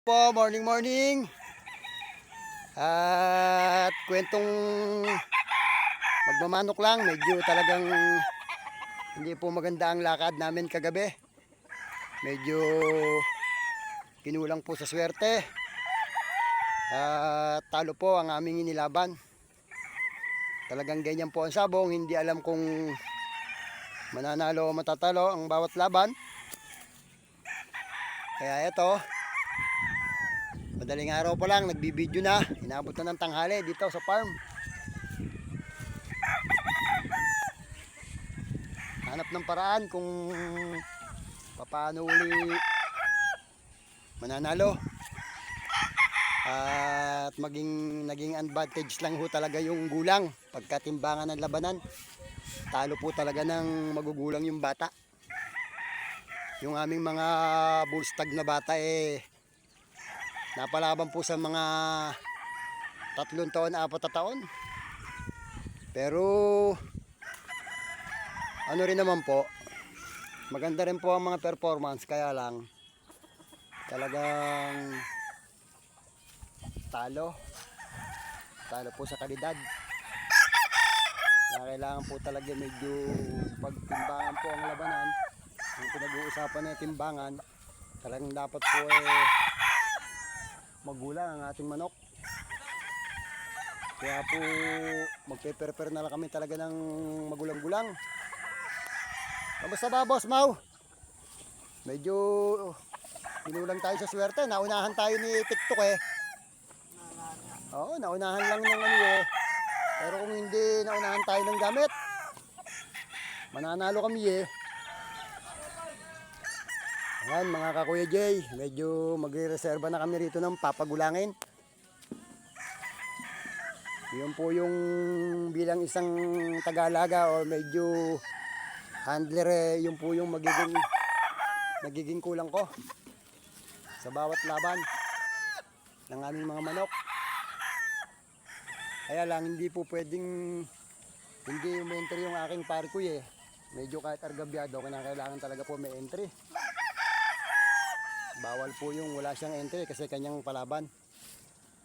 po, morning morning. At kwentong magmamanok lang, medyo talagang hindi po maganda ang lakad namin kagabi. Medyo kinulang po sa swerte. At talo po ang aming inilaban. Talagang ganyan po ang sabong, hindi alam kung mananalo o matatalo ang bawat laban. Kaya ito, madaling araw pa lang, nagbibideo na. Inabot na ng tanghali dito sa farm. Hanap ng paraan kung paano uli mananalo. At naging advantage lang ho talaga yung gulang. Pagkatimbangan ng labanan, talo po talaga ng magugulang yung bata. Yung aming mga bullstag na bata napalaban po sa mga 3 taon, 4 na taon. Pero ano rin naman po, maganda rin po ang mga performance, kaya lang talagang talo po sa kalidad. Kaya kailangan po talaga medyo pagtimbangan po ang labanan. Yung pinag-uusapan na timbangan, talagang dapat po magulang ang ating manok. Kaya po magpe-prepare na lang kami talaga ng magulang-gulang. Kamusta ba, Boss Mau? Medyo pinulang tayo sa swerte. Naunahan tayo ni TikTok Oo, naunahan lang ng Pero kung hindi naunahan tayo ng gamit, mananalo kami Ayan mga kakuya Jay, medyo magre-reserva na kami rito ng papagulangin. Yun po yung bilang isang Tagalaga o medyo handler yun po yung magiging kulang ko sa bawat laban ng aming mga manok. Kaya lang hindi po pwedeng hindi umentry yung aking parkoy Medyo kahit argabyado, kailangan talaga po may entry. Bawal po yung wala siyang entry kasi kanyang palaban.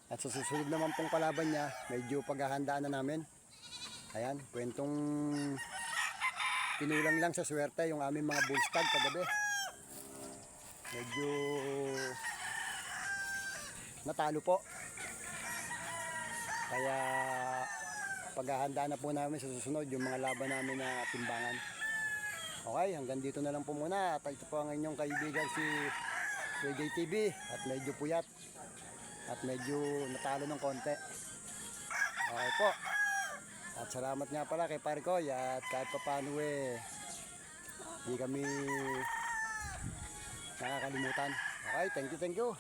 At sa susunod naman pong palaban niya, medyo paghahandaan na namin. Ayan, kwentong pinulang lang sa swerte yung aming mga bullstag kagabi. Medyo natalo po. Kaya paghahandaan na po namin sa susunod yung mga laban namin na timbangan. Okay, hanggang dito na lang po muna. At ito po ang inyong kaibigan si JTV at medyo puyat at medyo natalo ng konti. Okay po. At salamat nga pala kay Parkoy at kahit pa paano hindi kami nakakalimutan. Okay, thank you.